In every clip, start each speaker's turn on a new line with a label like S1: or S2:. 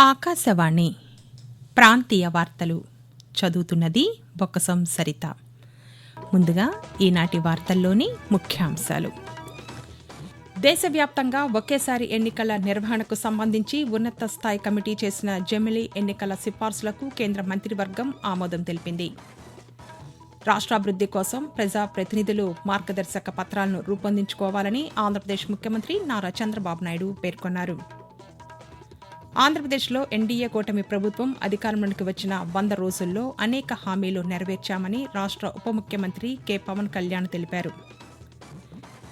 S1: ఆకాశవాణి ప్రాంతీయ వార్తలు చదువుతున్నది బొక్కసం సరిత. ముందుగా ఈనాటి వార్తల్లోని ముఖ్యాంశాలు. దేశవ్యాప్తంగా ఒకేసారి ఎన్నికల నిర్వహణకు సంబంధించి ఉన్నత స్థాయి కమిటీ చేసిన జమిలీ ఎన్నికల సిఫార్సులకు కేంద్ర మంత్రివర్గం ఆమోదం తెలిపింది. రాష్ట్రాభివృద్ది కోసం ప్రజాప్రతినిధులు మార్గదర్శక పత్రాలను రూపొందించుకోవాలని ఆంధ్రప్రదేశ్ ముఖ్యమంత్రి నారా చంద్రబాబు నాయుడు పేర్కొన్నారు. ఆంధ్రప్రదేశ్లో ఎన్డీఏ కూటమి ప్రభుత్వం అధికారంలోకి వచ్చిన 100 రోజుల్లో అనేక హామీలు నెరవేర్చామని రాష్ట్ర ఉప ముఖ్యమంత్రి కె పవన్ కళ్యాణ్ తెలిపారు.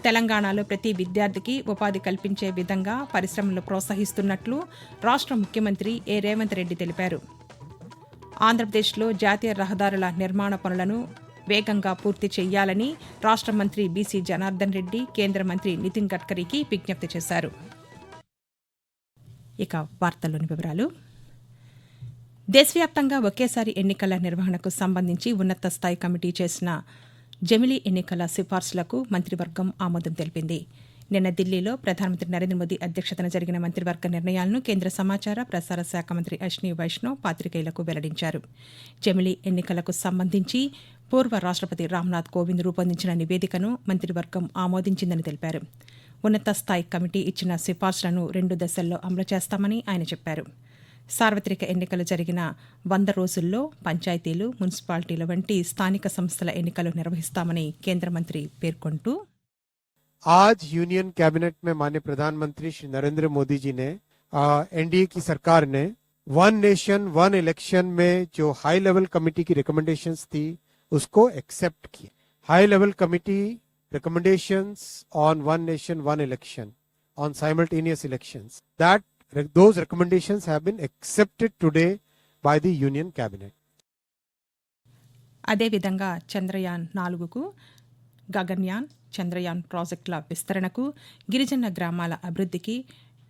S1: తెలంగాణలో ప్రతి విద్యార్థికి ఉపాధి కల్పించే విధంగా పరిశ్రమలు ప్రోత్సహిస్తున్నట్లు రాష్ట్ర ముఖ్యమంత్రి ఏ రేవంత్ రెడ్డి తెలిపారు. ఆంధ్రప్రదేశ్లో జాతీయ రహదారుల నిర్మాణ పనులను వేగంగా పూర్తి చేయాలని రాష్ట్ర మంత్రి బీసీ జనార్దన్ రెడ్డి కేంద్ర మంత్రి నితిన్ గడ్కరీకి విజ్ఞప్తి చేశారు. ఇక వార్తల్లోని వివరాలు. దేశవ్యాప్తంగా ఒకేసారి ఎన్నికల నిర్వహణకు సంబంధించి ఉన్నత స్థాయి కమిటీ చేసిన జమిలీ ఎన్నికల సిఫార్సులకు మంత్రివర్గం ఆమోదం తెలిపింది. నిన్న ఢిల్లీలో ప్రధానమంత్రి నరేంద్ర మోదీ అధ్యక్షతన జరిగిన మంత్రివర్గ నిర్ణయాలను కేంద్ర సమాచార ప్రసార శాఖ మంత్రి అశ్విని వైష్ణవ్ పాతికేయులకు వెల్లడించారు. జమిలీ ఎన్నికలకు సంబంధించి పూర్వ రాష్ట్రపతి రామ్నాథ్ కోవింద్ రూపొందించిన నివేదికను మంత్రివర్గం ఆమోదించిందని తెలిపారు. ఉన్నత స్థాయి కమిటీ ఇచ్చిన సిఫార్సులను 2 దశల్లో అమలు చేస్తామని ఆయన చెప్పారు. సార్వత్రిక ఎన్నికలు జరిగిన 100 రోజుల్లో పంచాయతీలు, మున్సిపాలిటీల వంటి స్థానిక సంస్థల ఎన్నికలు నిర్వహిస్తామని కేంద్ర మంత్రి పేర్కొంటూ,
S2: आज यूनियन कैबिनेट में माननीय प्रधानमंत्री श्री नरेंद्र मोदी जी ने एनडीए की सरकार ने वन नेशन वन इलेक्शन में जो हाई लेवल कमेटी की रिकमेंडेशंस थी उसको एक्सेप्ट किया. High level committee recommendations on one nation one election on simultaneous elections, that those recommendations have been accepted today by the union cabinet.
S1: అదేవిధంగా చంద్రయాన్ 4కు, గగన్యాన్, చంద్రయాన్ ప్రాజెక్టుల విస్తరణకు, గిరిజన గ్రామాల అభివృద్ధికి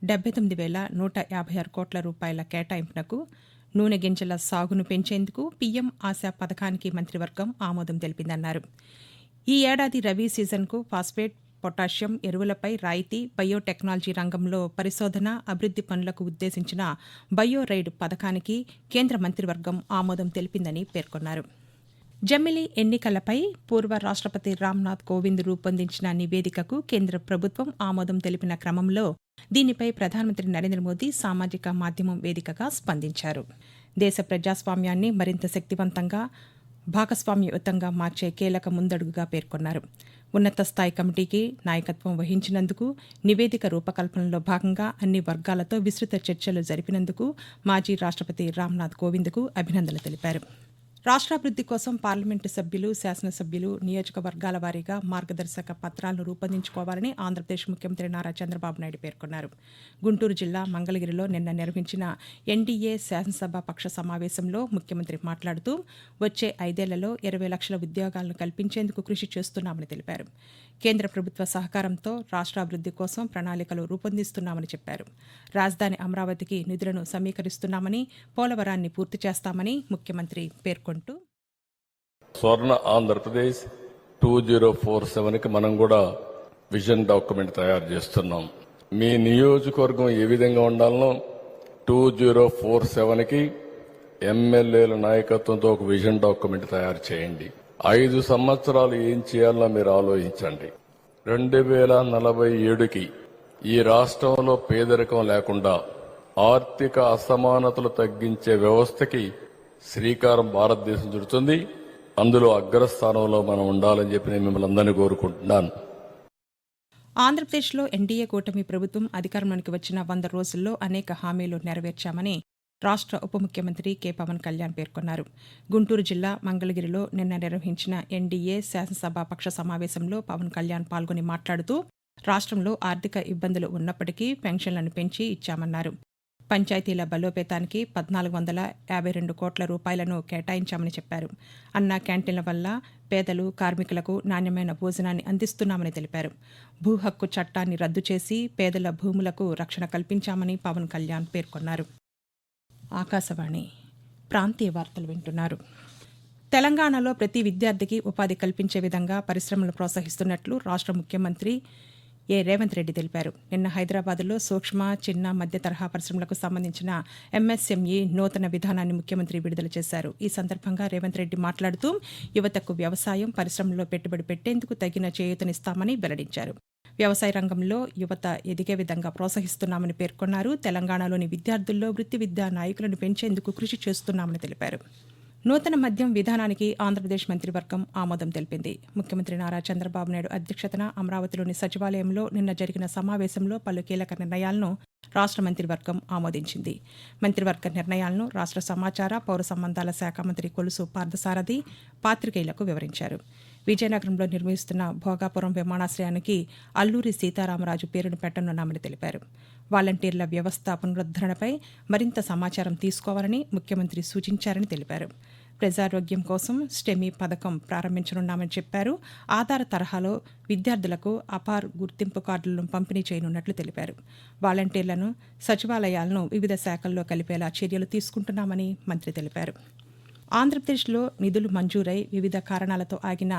S1: 79,156 కోట్ల రూపాయల కేటాయింపునకు, నూనె గింజల సాగును పెంచేందుకు పీఎం ఆశా పథకానికి మంత్రివర్గం ఆమోదం తెలిపిందన్నారు. ఈ ఏడాది రబీ సీజన్కు ఫాస్ఫేట్, పొటాషియం ఎరువులపై రాయితీ, బయోటెక్నాలజీ రంగంలో పరిశోధన, అభివృద్ది పనులకు ఉద్దేశించిన బయో రైడ్ పథకానికి కేంద్ర మంత్రివర్గం ఆమోదం తెలిపిందని పేర్కొన్నారు. జమిలీ ఎన్నికలపై పూర్వ రాష్ట్రపతి రామ్నాథ్ కోవింద్ రూపొందించిన నివేదికకు కేంద్ర ప్రభుత్వం ఆమోదం తెలిపిన క్రమంలో దీనిపై ప్రధానమంత్రి నరేంద్ర మోదీ సామాజిక మాధ్యమం వేదికగా స్పందించారు. దేశ ప్రజాస్వామ్యాన్ని మరింత శక్తివంతంగా, భాగస్వామ్యయుతంగా మార్చే కీలక ముందడుగుగా పేర్కొన్నారు. ఉన్నత స్థాయి కమిటీకి నాయకత్వం వహించినందుకు, నివేదిక రూపకల్పనలో భాగంగా అన్ని వర్గాలతో విస్తృత చర్చలు జరిపినందుకు మాజీ రాష్ట్రపతి రామ్నాథ్ కోవింద్కు అభినందనలు తెలిపారు. రాష్ట్రాభివృద్ది కోసం పార్లమెంటు సభ్యులు, శాసనసభ్యులు నియోజకవర్గాల వారీగా మార్గదర్శక పత్రాలను రూపొందించుకోవాలని ఆంధ్రప్రదేశ్ ముఖ్యమంత్రి నారా చంద్రబాబు నాయుడు పేర్కొన్నారు. గుంటూరు జిల్లా మంగళగిరిలో నిన్న నిర్వహించిన ఎన్డీఏ శాసనసభ పక్ష సమావేశంలో ముఖ్యమంత్రి మాట్లాడుతూ, వచ్చే 5 ఏళ్లలో 20 లక్షల ఉద్యోగాలను కల్పించేందుకు కృషి చేస్తున్నామని తెలిపారు. కేంద్ర ప్రభుత్వ సహకారంతో రాష్ట్రాభివృద్ది కోసం ప్రణాళికలు రూపొందిస్తున్నామని చెప్పారు. రాజధాని అమరావతికి నిధులను సమీకరిస్తున్నామని, పోలవరాన్ని పూర్తి చేస్తామని ముఖ్యమంత్రి పేర్కొంటూ,
S3: స్వర్ణ ఆంధ్రప్రదేశ్ 2047కి మనం కూడా విజన్ డాక్యుమెంట్ తయారు చేస్తున్నాం. మీ నియోజకవర్గం ఏ విధంగా ఉండాలనో 2047కి ఎమ్మెల్యేల నాయకత్వంతో ఒక విజన్ డాక్యుమెంట్ తయారు చేయండి. 5 సంవత్సరాలు ఏం చేయాలో మీరు ఆలోచించండి. 2047కి ఈ రాష్ట్రంలో పేదరికం లేకుండా ఆర్థిక అసమానతలు తగ్గించే వ్యవస్థకి శ్రీకారం భారతదేశం చుడుతుంది. అందులో అగ్రస్థానంలో మనం ఉండాలని చెప్పి నేను మిమ్మల్ని అందరినీ కోరుకుంటున్నాను.
S1: ఆంధ్రప్రదేశ్లో ఎన్డీఏ కూటమి ప్రభుత్వం అధికారంలోకి వచ్చిన 100 రోజుల్లో అనేక హామీలు నెరవేర్చామని రాష్ట్ర ఉప ముఖ్యమంత్రి కె పవన్ కళ్యాణ్ పేర్కొన్నారు. గుంటూరు జిల్లా మంగళగిరిలో నిన్న నిర్వహించిన ఎన్డీఏ శాసనసభ పక్ష సమావేశంలో పవన్ కళ్యాణ్ పాల్గొని మాట్లాడుతూ, రాష్ట్రంలో ఆర్థిక ఇబ్బందులు ఉన్నప్పటికీ పెన్షన్లను పెంచి ఇచ్చామన్నారు. పంచాయతీల బలోపేతానికి 1,452 కోట్ల రూపాయలను కేటాయించామని చెప్పారు. అన్నా క్యాంటీన్ల వల్ల పేదలు, కార్మికులకు నాణ్యమైన భోజనాన్ని అందిస్తున్నామని తెలిపారు. భూ హక్కు చట్టాన్ని రద్దు చేసి పేదల భూములకు రక్షణ కల్పించామని పవన్ కళ్యాణ్ పేర్కొన్నారు. ఆకాశవాణి ప్రాంతీయ వార్తలు వింటున్నారు. తెలంగాణలో ప్రతి విద్యార్థికి ఉపాధి కల్పించే విధంగా పరిశ్రమలు ప్రోత్సహిస్తున్నట్లు రాష్ట్ర ముఖ్యమంత్రి ఏ రేవంత్ రెడ్డి తెలిపారు. నిన్న హైదరాబాద్లో సూక్ష్మ, చిన్న, మధ్య తరహా పరిశ్రమలకు సంబంధించిన ఎంఎస్ఎంఈ నూతన విధానాన్ని ముఖ్యమంత్రి విడుదల చేశారు. ఈ సందర్భంగా రేవంత్ రెడ్డి మాట్లాడుతూ యువతకు వ్యవసాయం, పరిశ్రమల్లో పెట్టుబడి పెట్టేందుకు తగిన చేయూతనిస్తామని వెల్లడించారు. వ్యవసాయ రంగంలో యువత ఎదిగే విధంగా ప్రోత్సహిస్తున్నామని పేర్కొన్నారు. తెలంగాణలోని విద్యార్థుల్లో వృత్తి విద్యా నాయకులను పెంచేందుకు కృషి చేస్తున్నామని తెలిపారు. నూతన మద్యం విధానానికి ఆంధ్రప్రదేశ్ మంత్రివర్గం ఆమోదం తెలిపింది. ముఖ్యమంత్రి నారా చంద్రబాబు నాయుడు అధ్యక్షతన అమరావతిలోని సచివాలయంలో నిన్న జరిగిన సమావేశంలో పలు కీలక నిర్ణయాలను రాష్ట్ర మంత్రివర్గం ఆమోదించింది. మంత్రివర్గ నిర్ణయాలను రాష్ట్ర సమాచార, పౌర సంబంధాల శాఖ మంత్రి కొలుసు పార్థసారథి పాతికేయులకు వివరించారు. విజయనగరంలో నిర్మిస్తున్న భోగాపురం విమానాశ్రయానికి అల్లూరి సీతారామరాజు పేరును పెట్టనున్నామని తెలిపారు. వాలంటీర్ల వ్యవస్థ పునరుద్దరణపై మరింత సమాచారం తీసుకోవాలని ముఖ్యమంత్రి సూచించారని తెలిపారు. ప్రజారోగ్యం కోసం స్టెమీ పథకం ప్రారంభించనున్నామని చెప్పారు. ఆధార్ తరహాలో విద్యార్థులకు అపార్ గుర్తింపు కార్డులను పంపిణీ చేయనున్నట్లు తెలిపారు. వాలంటీర్లను, సచివాలయాలను వివిధ శాఖల్లో కలిపేలా చర్యలు తీసుకుంటున్నామని మంత్రి తెలిపారు. ఆంధ్రప్రదేశ్లో నిధులు మంజూరై వివిధ కారణాలతో ఆగిన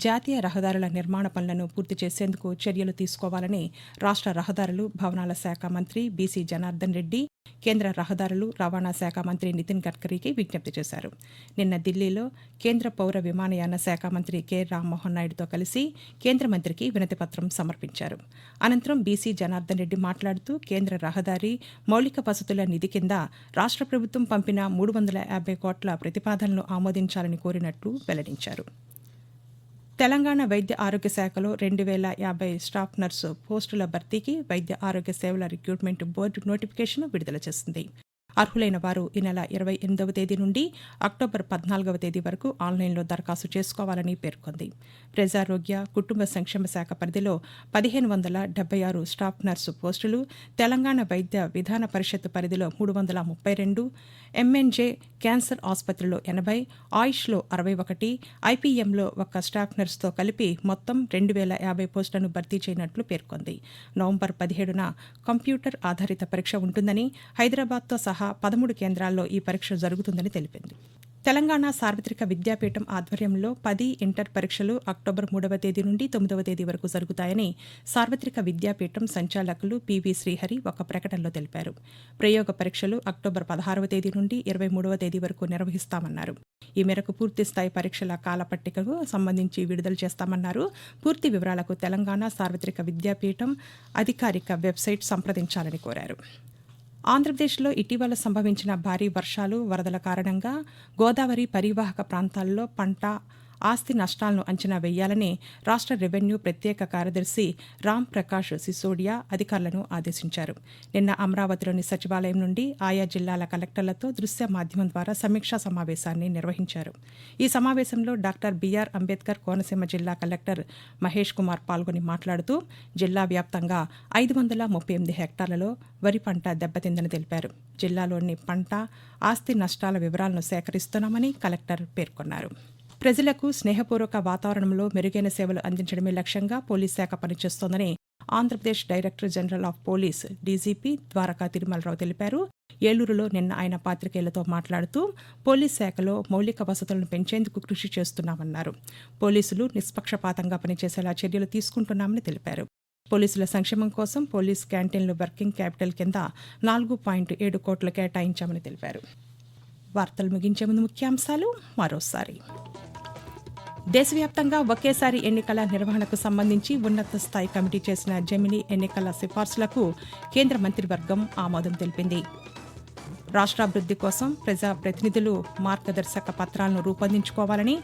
S1: జాతీయ రహదారుల నిర్మాణ పనులను పూర్తి చేసేందుకు చర్యలు తీసుకోవాలని రాష్ట్ర రహదారులు, భవనాల శాఖ మంత్రి బీసీ జనార్దన్ రెడ్డి కేంద్ర రహదారులు, రవాణా శాఖ మంత్రి నితిన్ గడ్కరీకి విజ్ఞప్తి చేశారు. నిన్న ఢిల్లీలో కేంద్ర పౌర విమానయాన శాఖ మంత్రి కె రామ్మోహన్ నాయుడుతో కలిసి కేంద్ర మంత్రికి వినతిపత్రం సమర్పించారు. అనంతరం బీసీ జనార్దన్ రెడ్డి మాట్లాడుతూ కేంద్ర రహదారి, మౌలిక వసతుల నిధి కింద రాష్ట్ర ప్రభుత్వం పంపిన 350 కోట్ల ప్రతిపాదనలు ఆమోదించాలని కోరినట్లు వెల్లడించారు. తెలంగాణ వైద్య ఆరోగ్య శాఖలో 2050 స్టాఫ్ నర్సు పోస్టుల భర్తీకి వైద్య ఆరోగ్య సేవల రిక్రూట్మెంట్ బోర్డు నోటిఫికేషన్ విడుదల చేసింది. అర్హులైన వారు ఈ నెల 28వ తేదీ నుండి అక్టోబర్ 14వ తేదీ వరకు ఆన్లైన్లో దరఖాస్తు చేసుకోవాలని పేర్కొంది. ప్రజారోగ్య, కుటుంబ సంక్షేమ శాఖ పరిధిలో 1576 స్టాఫ్ నర్సు పోస్టులు, తెలంగాణ వైద్య విధాన పరిషత్ పరిధిలో 332, ఎంఎన్జే క్యాన్సర్ ఆసుపత్రిలో 80, ఆయుష్లో 61, ఐపీఎంలో 1 స్టాఫ్ నర్సుతో కలిపి మొత్తం 2050 పోస్టులను భర్తీ చేయనున్నట్లు పేర్కొంది. నవంబర్ 17న కంప్యూటర్ ఆధారిత పరీక్ష ఉంటుందని, హైదరాబాద్తో సహా 13 కేంద్రాల్లో ఈ పరీక్ష జరుగుతుందని తెలిపింది. తెలంగాణ సార్వత్రిక విద్యాపీఠం ఆధ్వర్యంలో 10 ఇంటర్ పరీక్షలు అక్టోబర్ 3వ తేదీ నుండి 9వ తేదీ వరకు జరుగుతాయని సార్వత్రిక విద్యాపీఠం సంచాలకులు పివి శ్రీహరి ఒక ప్రకటనలో తెలిపారు. ప్రయోగ పరీక్షలు అక్టోబర్ 16వ తేదీ నుండి 23వ తేదీ వరకు నిర్వహిస్తామన్నారు. ఈ మేరకు పూర్తిస్థాయి పరీక్షల కాలపట్టికకు సంబంధించి విడుదల చేస్తామన్నారు. పూర్తి వివరాలకు తెలంగాణ సార్వత్రిక విద్యాపీఠం అధికారిక వెబ్సైట్ సంప్రదించాలని కోరారు. ఆంధ్రప్రదేశ్లో ఇటీవల సంభవించిన భారీ వర్షాలు, వరదల కారణంగా గోదావరి పరివాహక ప్రాంతాల్లో పంట, ఆస్తి నష్టాలను అంచనా వేయాలని రాష్ట్ర రెవెన్యూ ప్రత్యేక కార్యదర్శి రామ్ ప్రకాష్ సిసోడియా అధికారులను ఆదేశించారు. నిన్న అమరావతిలోని సచివాలయం నుండి ఆయా జిల్లాల కలెక్టర్లతో దృశ్య మాధ్యమం ద్వారా సమీక్షా సమావేశాన్ని నిర్వహించారు. ఈ సమావేశంలో డాక్టర్ బిఆర్ అంబేద్కర్ కోనసీమ జిల్లా కలెక్టర్ మహేష్ కుమార్ పాల్గొని మాట్లాడుతూ జిల్లా వ్యాప్తంగా 538 హెక్టార్లలో వరి పంట దెబ్బతిందని తెలిపారు. జిల్లాలోని పంట, ఆస్తి నష్టాల వివరాలను సేకరిస్తున్నామని కలెక్టర్ పేర్కొన్నారు. ప్రజలకు స్నేహపూర్వక వాతావరణంలో మెరుగైన సేవలు అందించడమే లక్ష్యంగా పోలీస్ శాఖ పనిచేస్తోందని Andhra Pradesh director general of police DGP Dwaraka Tirumala Rao తెలిపారు. ఏలూరులో నిన్న ఆయన పాతికేయులతో మాట్లాడుతూ పోలీస్ శాఖలో మౌలిక వసతులను పెంచేందుకు కృషి చేస్తున్నామన్నారు. పోలీసులు నిష్పక్షపాతంగా పనిచేసేలా చర్యలు తీసుకుంటున్నామని తెలిపారు. పోలీసుల సంక్షేమం కోసం పోలీస్ క్యాంటీన్లు వర్కింగ్ క్యాపిటల్ కింద 4.7 కోట్లు కేటాయించామని తెలిపారు. వార్తలు ముగించే ముందు ముఖ్యాంశాలు మరోసారి. దేశవ్యాప్తంగా ఒకేసారి ఎన్నికల నిర్వహణకు సంబంధించి ఉన్నత స్థాయి కమిటీ చేసిన జమిలీ ఎన్నికల సిఫార్సులకు కేంద్ర మంత్రివర్గం ఆమోదం తెలిపింది. రాష్ట్రాభివృద్ది కోసం ప్రజాప్రతినిధులు మార్గదర్శక పత్రాలను రూపొందించుకోవాలని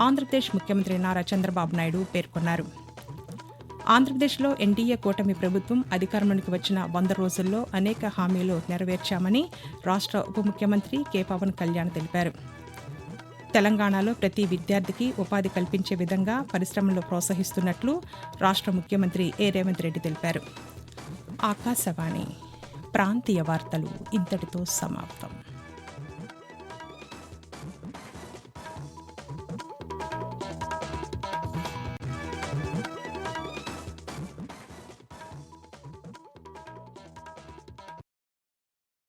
S1: ఆంధ్రప్రదేశ్ ముఖ్యమంత్రి నారా చంద్రబాబు నాయుడు పేర్కొన్నారు. ఆంధ్రప్రదేశ్లో ఎన్డీఏ కూటమి ప్రభుత్వం అధికారంలోకి వచ్చిన 100 రోజుల్లో అనేక హామీలు నెరవేర్చామని రాష్ట్ర ఉప ముఖ్యమంత్రి కె పవన్ కళ్యాణ్ తెలిపారు. తెలంగాణలో ప్రతి విద్యార్థికి ఉపాధి కల్పించే విధంగా పరిశ్రమలు ప్రోత్సహిస్తున్నట్లు రాష్ట్ర ముఖ్యమంత్రి ఏ రేవంత్ రెడ్డి తెలిపారు. ఆకాశవాణి ప్రాంతీయ వార్తలు ఇంతటితో సమాప్తం.